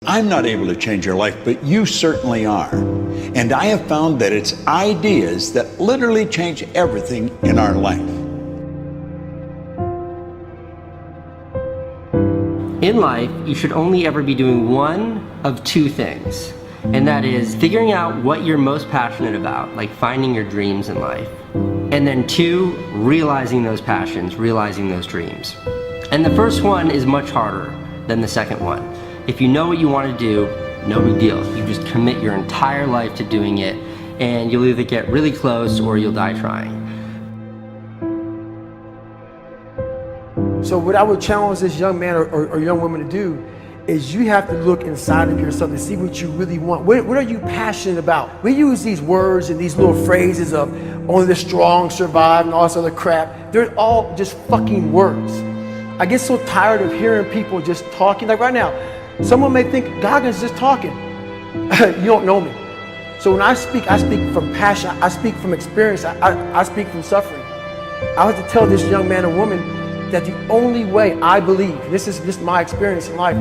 I'm not able to change your life, but you certainly are. And I have found that it's ideas that literally change everything in our life. In life, you should only ever be doing one of two things, and that is figuring out what you're most passionate about, like finding your dreams in life. And then two, realizing those passions, realizing those dreams. And the first one is much harder than the second one. If you know what you want to do, no big deal. You just commit your entire life to doing it, and you'll either get really close or you'll die trying. So what I would challenge this young man or young woman to do is you have to look inside of yourself and see what you really want. What are you passionate about? We use these words and these little phrases of only the strong survive and all this other crap. They're all just fucking words. I get so tired of hearing people just talking. Like right now, someone may think Goggins just talking. You don't know me. So when I speak from passion. I speak from experience. I speak from suffering. I have to tell this young man or woman that the only way I believe, this is my experience in life,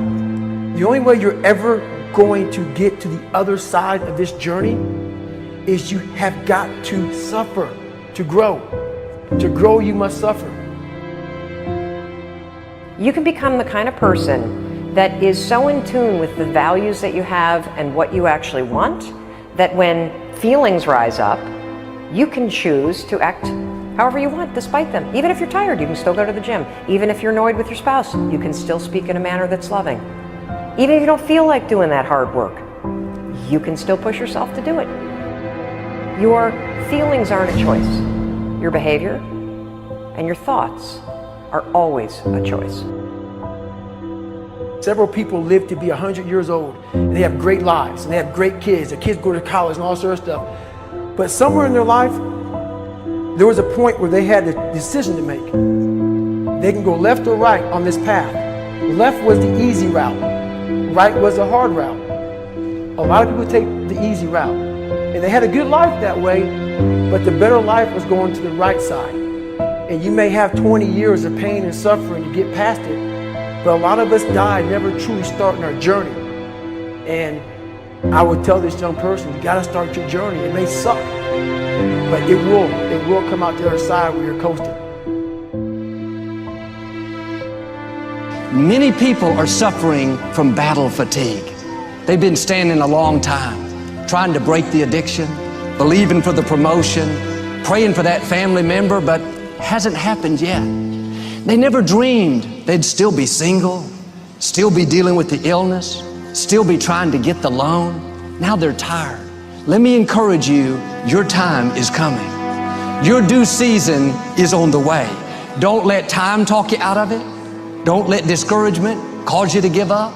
the only way you're ever going to get to the other side of this journey is you have got to suffer to grow. To grow, you must suffer. You can become the kind of person that is so in tune with the values that you have and what you actually want, that when feelings rise up, you can choose to act however you want despite them. Even if you're tired, you can still go to the gym. Even if you're annoyed with your spouse, you can still speak in a manner that's loving. Even if you don't feel like doing that hard work, you can still push yourself to do it. Your feelings aren't a choice. Your behavior and your thoughts are always a choice. Several people live to be 100 years old, and they have great lives, and they have great kids. Their kids go to college and all sorts of stuff. But somewhere in their life, there was a point where they had a decision to make. They can go left or right on this path. Left was the easy route. Right was the hard route. A lot of people take the easy route. And they had a good life that way, but the better life was going to the right side. And you may have 20 years of pain and suffering to get past it, but a lot of us die never truly starting our journey. And I would tell this young person, you gotta start your journey. It may suck, but it will come out the other side where you're coasting. Many people are suffering from battle fatigue. They've been standing a long time, trying to break the addiction, believing for the promotion, praying for that family member, but hasn't happened yet. They never dreamed they'd still be single, still be dealing with the illness, still be trying to get the loan. Now they're tired. Let me encourage you, your time is coming. Your due season is on the way. Don't let time talk you out of it. Don't let discouragement cause you to give up.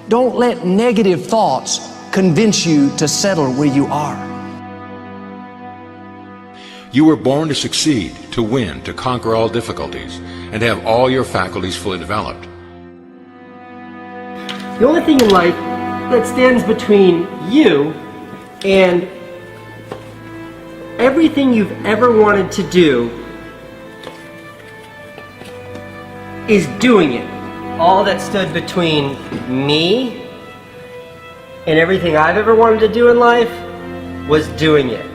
Don't let negative thoughts convince you to settle where you are. You were born to succeed, to win, to conquer all difficulties, and to have all your faculties fully developed. The only thing in life that stands between you and everything you've ever wanted to do is doing it. All that stood between me and everything I've ever wanted to do in life was doing it.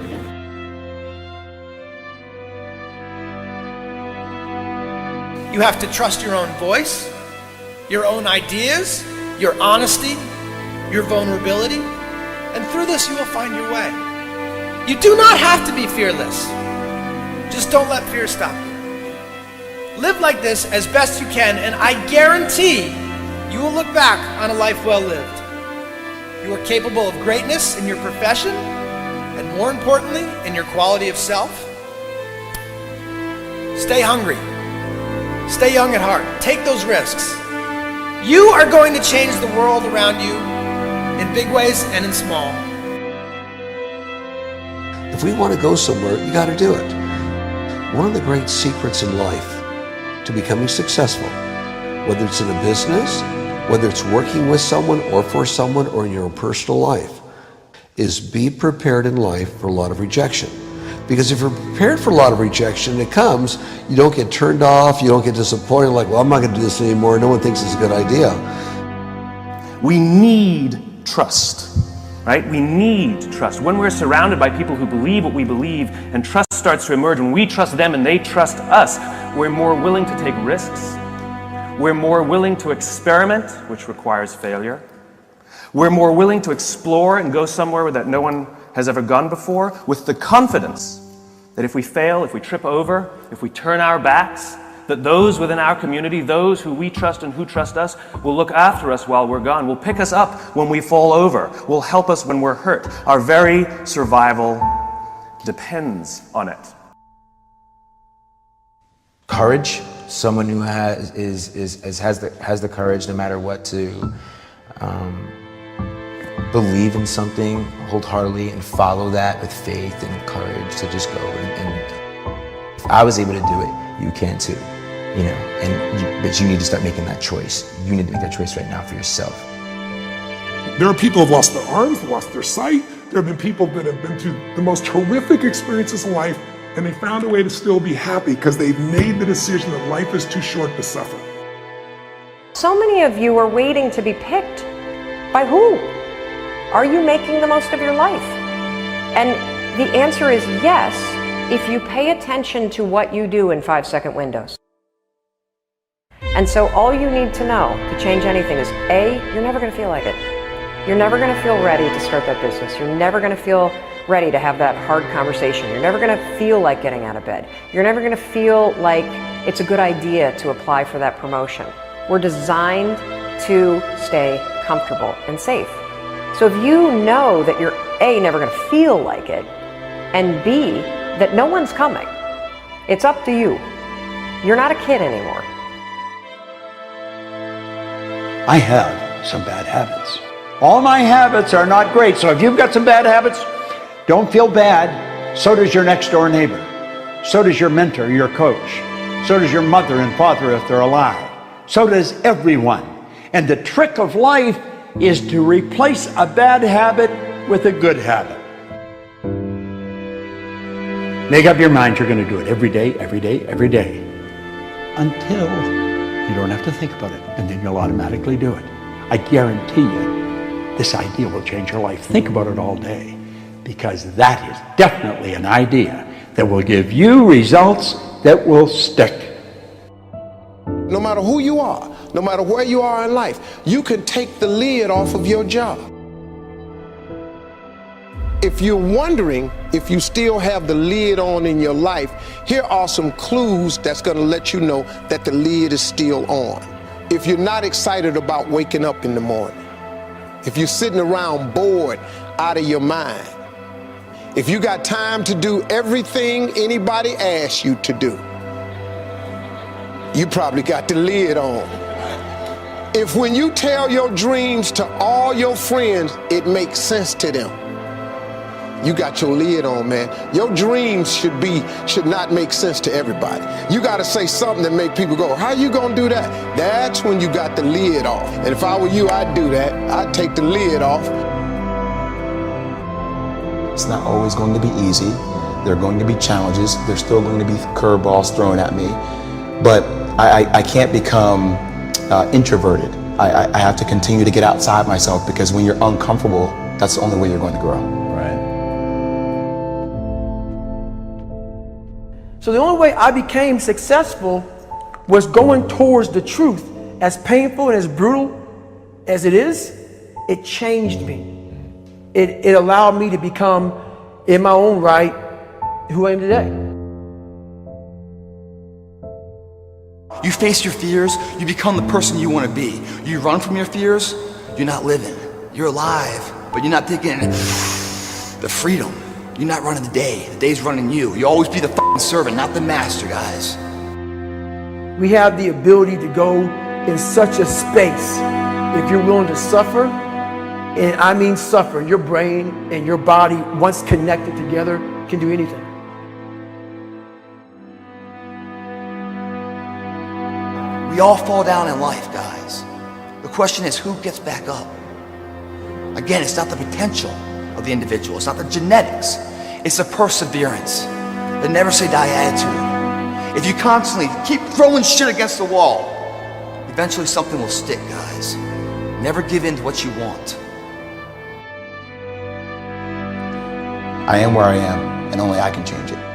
You have to trust your own voice, your own ideas, your honesty, your vulnerability, and through this you will find your way. You do not have to be fearless. Just don't let fear stop you. Live like this as best you can, and I guarantee you will look back on a life well lived. You are capable of greatness in your profession, and more importantly, in your quality of self. Stay hungry. Stay young at heart. Take those risks. You are going to change the world around you in big ways and in small. If we want to go somewhere, you got to do it. One of the great secrets in life to becoming successful, whether it's in a business, whether it's working with someone or for someone or in your own personal life, is be prepared in life for a lot of rejection. Because if you're prepared for a lot of rejection, it comes, you don't get turned off, you don't get disappointed, like, well, I'm not going to do this anymore, no one thinks it's a good idea. We need trust, right? We need trust. When we're surrounded by people who believe what we believe and trust starts to emerge, when we trust them and they trust us, we're more willing to take risks. We're more willing to experiment, which requires failure. We're more willing to explore and go somewhere that no one has ever gone before, with the confidence that if we fail, if we trip over, if we turn our backs, that those within our community, those who we trust and who trust us, will look after us while we're gone, will pick us up when we fall over, will help us when we're hurt. Our very survival depends on it. Courage, someone who has the courage no matter what to believe in something wholeheartedly and follow that with faith and courage to just go. And if I was able to do it, you can too. You know, but you need to start making that choice. You need to make that choice right now for yourself. There are people who have lost their arms, lost their sight. There have been people that have been through the most horrific experiences in life, and they found a way to still be happy because they've made the decision that life is too short to suffer. So many of you are waiting to be picked. By who? Are you making the most of your life? And the answer is yes, if you pay attention to what you do in 5-second windows. And so all you need to know to change anything is A, you're never going to feel like it. You're never going to feel ready to start that business. You're never going to feel ready to have that hard conversation. You're never going to feel like getting out of bed. You're never going to feel like it's a good idea to apply for that promotion. We're designed to stay comfortable and safe. So if you know that you're A, never going to feel like it, and B, that no one's coming, it's up to you. You're not a kid anymore. I have some bad habits. All my habits are not great, so if you've got some bad habits, don't feel bad. So does your next door neighbor. So does your mentor, your coach. So does your mother and father if they're alive. So does everyone. And the trick of life is to replace a bad habit with a good habit. Make up your mind you're going to do it every day, every day, every day, until you don't have to think about it, and then you'll automatically do it. I guarantee you, this idea will change your life. Think about it all day, because that is definitely an idea that will give you results that will stick. No matter who you are, no matter where you are in life, you can take the lid off of your job. If you're wondering if you still have the lid on in your life, here are some clues that's going to let you know that the lid is still on. If you're not excited about waking up in the morning, if you're sitting around bored out of your mind, if you got time to do everything anybody asks you to do, you probably got the lid on. If when you tell your dreams to all your friends, it makes sense to them, you got your lid on, man. Your dreams should not make sense to everybody. You got to say something that make people go, how you gonna do that? That's when you got the lid off. And if I were you, I'd do that. I'd take the lid off. It's not always going to be easy. There are going to be challenges. There's still going to be curveballs thrown at me. But I can't become introverted. I have to continue to get outside myself, because when you're uncomfortable, that's the only way you're going to grow. Right. So the only way I became successful was going towards the truth. As painful and as brutal as it is, it changed me. It allowed me to become, in my own right, who I am today. You face your fears, you become the person you want to be. You run from your fears, you're not living. You're alive, but you're not taking the freedom. You're not running the day. The day's running you. You always be the f***ing servant, not the master, guys. We have the ability to go in such a space if you're willing to suffer, and I mean suffer. Your brain and your body, once connected together, can do anything. We all fall down in life, guys. The question is, who gets back up? Again, it's not the potential of the individual. It's not the genetics. It's the perseverance, the never say die attitude. If you constantly keep throwing shit against the wall, eventually something will stick, guys. Never give in to what you want. I am where I am, and only I can change it.